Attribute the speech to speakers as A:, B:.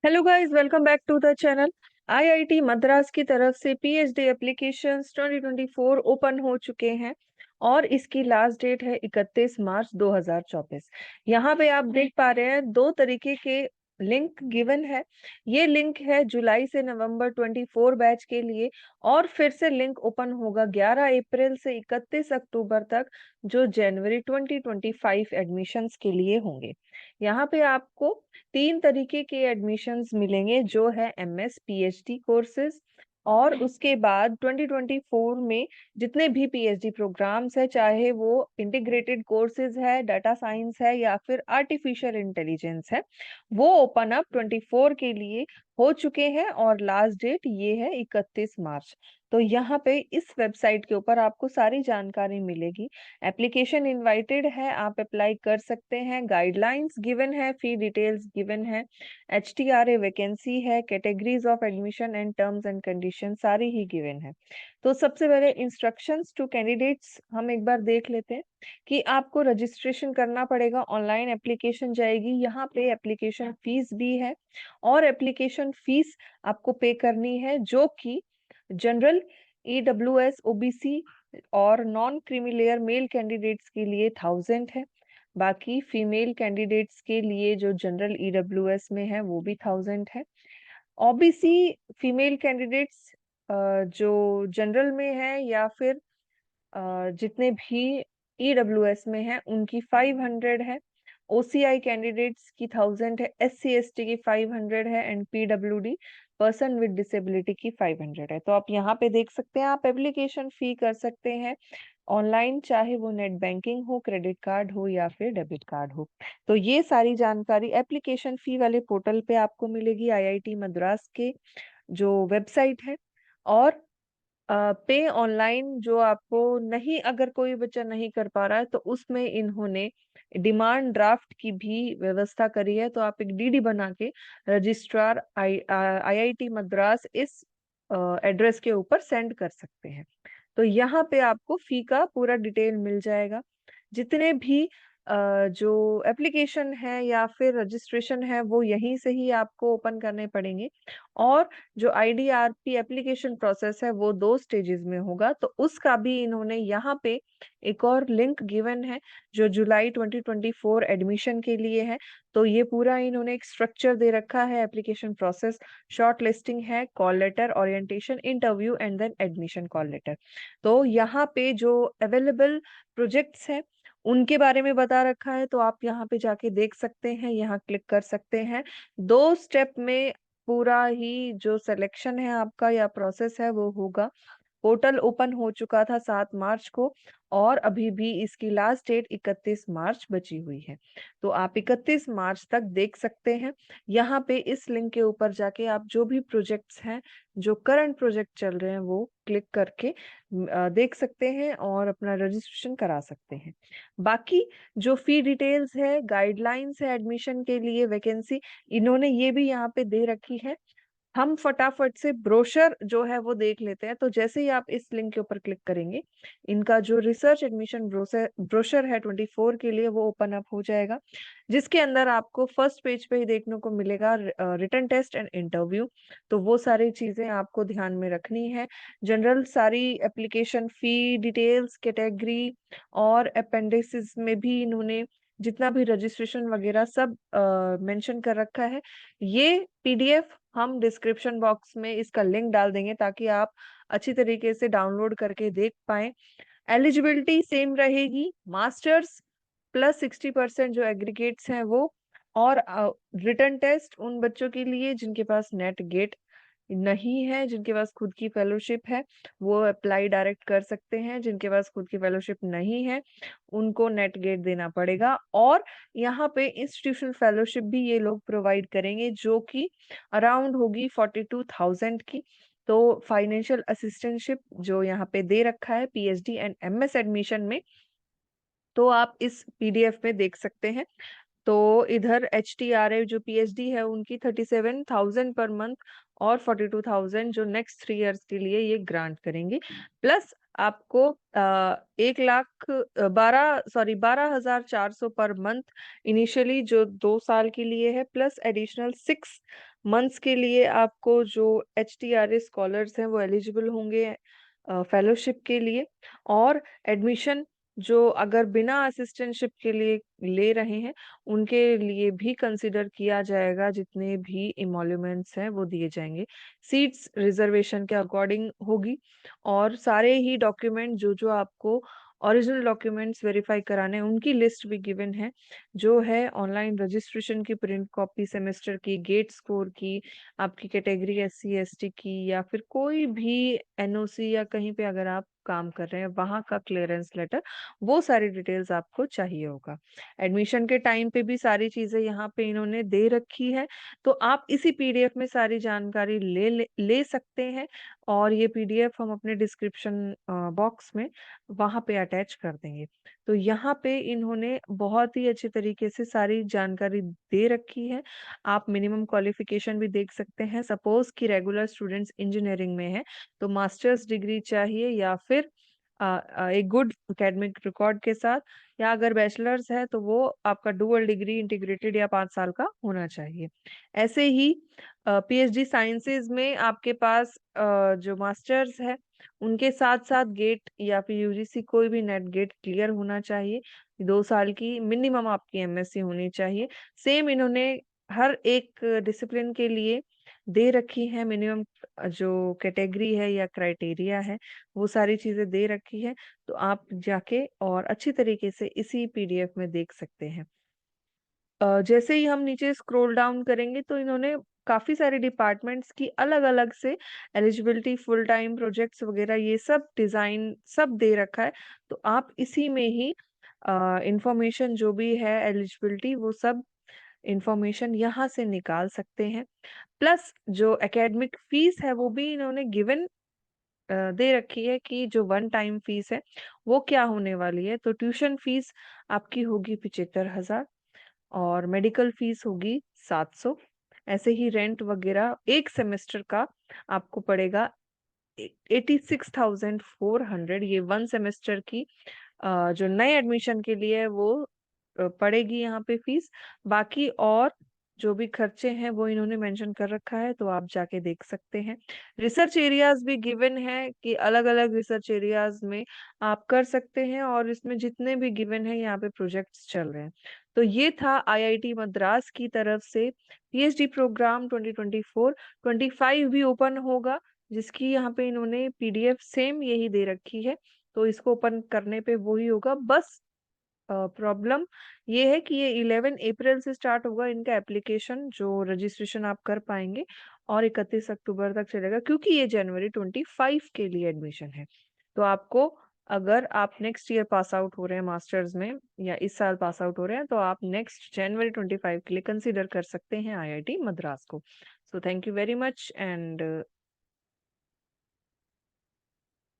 A: Hello guys, welcome back to the channel. IIT Madras की तरफ से पीएचडी एप्लीकेशंस 2024 ओपन हो चुके हैं और इसकी लास्ट डेट है 31 मार्च 2024। यहाँ पे आप देख पा रहे हैं दो तरीके के लिंक गिवन है। ये लिंक है जुलाई से नवंबर 24 बैच के लिए और फिर से लिंक ओपन होगा 11 अप्रैल से 31 अक्टूबर तक, जो जनवरी 2025 एडमिशंस के लिए होंगे। यहाँ पे आपको तीन तरीके के एडमिशंस मिलेंगे, जो है एमएस पीएचडी कोर्सेज। और उसके बाद 2024 में जितने भी पीएचडी प्रोग्राम्स है, चाहे वो इंटीग्रेटेड कोर्सेज है, डाटा साइंस है या फिर आर्टिफिशियल इंटेलिजेंस है, वो ओपन अप 24 के लिए हो चुके हैं और लास्ट डेट ये है 31 मार्च। तो यहाँ पे इस वेबसाइट के ऊपर आपको सारी जानकारी मिलेगी। एप्लीकेशन इनवाइटेड है, आप अप्लाई कर सकते हैं। गाइडलाइंस गिवन है, फी डिटेल्स गिवन है, एचटीआरए वैकेंसी है, categories of admission and terms and condition सारी ही गिवन है। तो सबसे पहले इंस्ट्रक्शंस टू कैंडिडेट्स हम एक बार देख लेते हैं कि आपको रजिस्ट्रेशन करना पड़ेगा। ऑनलाइन एप्लीकेशन जाएगी, यहाँ पे एप्लीकेशन फीस भी है और एप्लीकेशन फीस आपको पे करनी है, जो कि जनरल, ईडब्ल्यूएस, ओबीसी और non creamy layer male candidates के लिए 1000 है। बाकी फीमेल कैंडिडेट्स के लिए जो जनरल ईडब्ल्यूएस में है वो भी 1000 है। ओबीसी फीमेल कैंडिडेट्स जो जनरल में है या फिर जितने भी ईडब्ल्यूएस में है उनकी 500 है। ओसीआई कैंडिडेट्स की 1000 है, एससी एसटी की 500 है and PWD person with disability की 500 है। तो आप यहाँ पे देख सकते हैं, आप एप्लीकेशन फी कर सकते हैं ऑनलाइन, चाहे वो नेट बैंकिंग हो, क्रेडिट कार्ड हो या फिर डेबिट कार्ड हो। तो ये सारी जानकारी एप्लीकेशन फी वाले पोर्टल पे आपको मिलेगी, आईआईटी मद्रास के जो वेबसाइट है। और पे ऑनलाइन जो आपको नहीं, अगर कोई बच्चा नहीं कर पा रहा है तो उसमें इन्होंने डिमांड ड्राफ्ट की भी व्यवस्था करी है। तो आप एक डीडी बना के रजिस्ट्रार आईआईटी मद्रास इस एड्रेस के ऊपर सेंड कर सकते हैं। तो यहाँ पे आपको फी का पूरा डिटेल मिल जाएगा। जितने भी जो एप्लीकेशन है या फिर रजिस्ट्रेशन है वो यहीं से ही आपको ओपन करने पड़ेंगे। और जो आईडीआरपी एप्लीकेशन प्रोसेस है वो 2 स्टेजेस में होगा, तो उसका भी इन्होंने यहाँ पे एक और लिंक गिवन है जो जुलाई 2024 एडमिशन के लिए है। तो ये पूरा इन्होंने एक स्ट्रक्चर दे रखा है, एप्लीकेशन प्रोसेस, शॉर्ट लिस्टिंग है, call letter, orientation, interview and then admission call letter. तो यहाँ पे जो अवेलेबल प्रोजेक्ट्स हैं उनके बारे में बता रखा है, तो आप यहाँ पे जाके देख सकते हैं, यहाँ क्लिक कर सकते हैं। 2 स्टेप में पूरा ही जो सिलेक्शन है आपका या प्रोसेस है वो होगा। पोर्टल ओपन हो चुका था 7 मार्च को और अभी भी इसकी लास्ट डेट 31 मार्च बची हुई है। तो आप 31 मार्च तक देख सकते हैं। यहाँ पे इस लिंक के ऊपर जाके आप जो भी प्रोजेक्ट्स हैं, जो करंट प्रोजेक्ट चल रहे हैं, वो क्लिक करके देख सकते हैं और अपना रजिस्ट्रेशन करा सकते हैं। बाकी जो फी डिटेल्स है, गाइडलाइंस है एडमिशन के लिए, वैकेंसी इन्होंने ये भी यहाँ पे दे रखी है। हम फटाफट से ब्रोशर जो है वो देख लेते हैं। तो जैसे ही आप इस लिंक के ऊपर क्लिक करेंगे, इनका जो रिसर्च एडमिशन ब्रोशर ब्रोशर है 24 के लिए वो ओपन अप हो जाएगा, जिसके अंदर आपको फर्स्ट पेज पे ही देखने को मिलेगा रिटन टेस्ट एंड इंटरव्यू। तो वो सारी चीजें आपको ध्यान में रखनी है। जनरल सारी एप्लीकेशन फी डिटेल्स, कैटेगरी और अपेंडिसेस में भी इन्होंने जितना भी रजिस्ट्रेशन वगैरह सब मेंशन कर रखा है। ये पीडीएफ हम डिस्क्रिप्शन बॉक्स में इसका लिंक डाल देंगे ताकि आप अच्छी तरीके से डाउनलोड करके देख पाएं। एलिजिबिलिटी सेम रहेगी, मास्टर्स प्लस 60% जो एग्रीगेट्स हैं वो। और रिटन टेस्ट उन बच्चों के लिए जिनके पास नेट गेट नहीं है, जिनके पास खुद की फेलोशिप है, वो अप्लाई डायरेक्ट कर सकते हैं। जिनके पास खुद की फेलोशिप नहीं है उनको नेट गेट देना पड़ेगा। और यहाँ पे इंस्टीट्यूशनल फेलोशिप भी ये लोग प्रोवाइड करेंगे, जो कि अराउंड होगी 42,000 की। तो फाइनेंशियल असिस्टेंटशिप जो यहाँ पे दे रखा है पीएचडी एंड एमएस एडमिशन में, तो आप इस पीडीएफ में देख सकते हैं। तो इधर HTRA जो PhD है उनकी 37,000 पर मंथ और 42,000 जो नेक्स्ट 3 इयर्स के लिए ये ग्रांट करेंगे। प्लस आपको 12,400 पर मंथ इनिशियली जो 2 साल के लिए है, प्लस एडिशनल 6 मंथ्स के लिए आपको जो HTRA स्कॉलर्स हैं वो एलिजिबल होंगे फेलोशिप के लिए। और एडमिशन जो अगर बिना असिस्टेंटशिप के लिए ले रहे हैं उनके लिए भी कंसिडर किया जाएगा, जितने भी इमोल्यूमेंट्स हैं वो दिए जाएंगे। सीट्स रिजर्वेशन के अकॉर्डिंग होगी और सारे ही डॉक्यूमेंट जो जो आपको ओरिजिनल डॉक्यूमेंट्स वेरीफाई कराने हैं उनकी लिस्ट भी गिवन है, जो है ऑनलाइन रजिस्ट्रेशन की प्रिंट कॉपी, सेमेस्टर की, गेट स्कोर की, आपकी कैटेगरी SC ST की, या फिर कोई भी NOC या कहीं पे अगर आप काम कर रहे हैं वहां का क्लियरेंस लेटर, वो सारी डिटेल्स आपको चाहिए होगा। एडमिशन के टाइम पे भी सारी चीजें यहाँ पे इन्होंने दे रखी है, तो आप इसी PDF में सारी जानकारी ले सकते हैं। और ये PDF हम अपने डिस्क्रिप्शन बॉक्स में वहां पे अटैच कर देंगे। तो यहाँ पे इन्होंने बहुत ही अच्छे तरीके से सारी जानकारी दे रखी है। आप मिनिमम क्वालिफिकेशन भी देख सकते हैं। सपोज कि रेगुलर स्टूडेंट्स इंजीनियरिंग में है तो मास्टर्स डिग्री चाहिए, या फिर एक गुड एकेडमिक रिकॉर्ड के साथ, या अगर बैचलर्स है तो वो आपका डुअल डिग्री इंटीग्रेटेड या 5 साल का होना चाहिए। ऐसे ही PhD साइंसेज में आपके पास जो मास्टर्स है उनके साथ साथ गेट या फिर UGC कोई भी नेट गेट क्लियर होना चाहिए। 2 साल की मिनिमम आपकी MSc होनी चाहिए। सेम इन्होंने हर एक डिसिप्लिन के लिए दे रखी है मिनिमम जो कैटेगरी है या क्राइटेरिया है, वो सारी चीजें दे रखी है। तो आप जाके और अच्छी तरीके से इसी PDF में देख सकते हैं। जैसे ही हम नीचे स्क्रॉल डाउन करेंगे तो इन्होंने काफी सारे डिपार्टमेंट्स की अलग अलग से एलिजिबिलिटी, फुल टाइम प्रोजेक्ट्स वगैरह ये सब डिजाइन सब दे रखा है। तो आप इसी में ही इंफॉर्मेशन जो भी है एलिजिबिलिटी वो सब इंफॉर्मेशन यहाँ से निकाल सकते हैं। प्लस जो एकेडमिक फीस है वो भी इन्होंने गिवन दे रखी है कि जो वन टाइम फीस है वो क्या होने वाली है। तो ट्यूशन फीस आपकी होगी 75,000 और मेडिकल फीस होगी 700। ऐसे ही रेंट वगैरह एक सेमेस्टर का आपको पड़ेगा 86,400। ये 1 सेमेस्टर की जो नए एडमिशन के लिए है वो पड़ेगी यहाँ पे फीस। बाकी और जो भी खर्चे हैं वो इन्होंने मेंशन कर रखा है, तो आप जाके देख सकते हैं। रिसर्च एरियाज भी गिवन है कि अलग अलग रिसर्च एरियाज में आप कर सकते हैं, और इसमें जितने भी गिवन है यहाँ पे प्रोजेक्ट्स चल रहे हैं। तो ये था IIT मद्रास की तरफ से PhD प्रोग्राम 2024-25 भी ओपन होगा, जिसकी यहाँ पे इन्होंने PDF सेम यही दे रखी है। तो इसको ओपन करने पे वही होगा। बस प्रॉब्लम ये है कि ये 11 अप्रैल से स्टार्ट होगा इनका एप्लीकेशन, जो रजिस्ट्रेशन आप कर पाएंगे, और 31 अक्टूबर तक चलेगा, क्योंकि ये जनवरी 25 के लिए एडमिशन है। तो आपको, अगर आप नेक्स्ट ईयर पास आउट हो रहे हैं मास्टर्स में, या इस साल पास आउट हो रहे हैं, तो आप नेक्स्ट जनवरी 25 के लिए कंसीडर कर सकते हैं IIT मद्रास को। So thank you very much and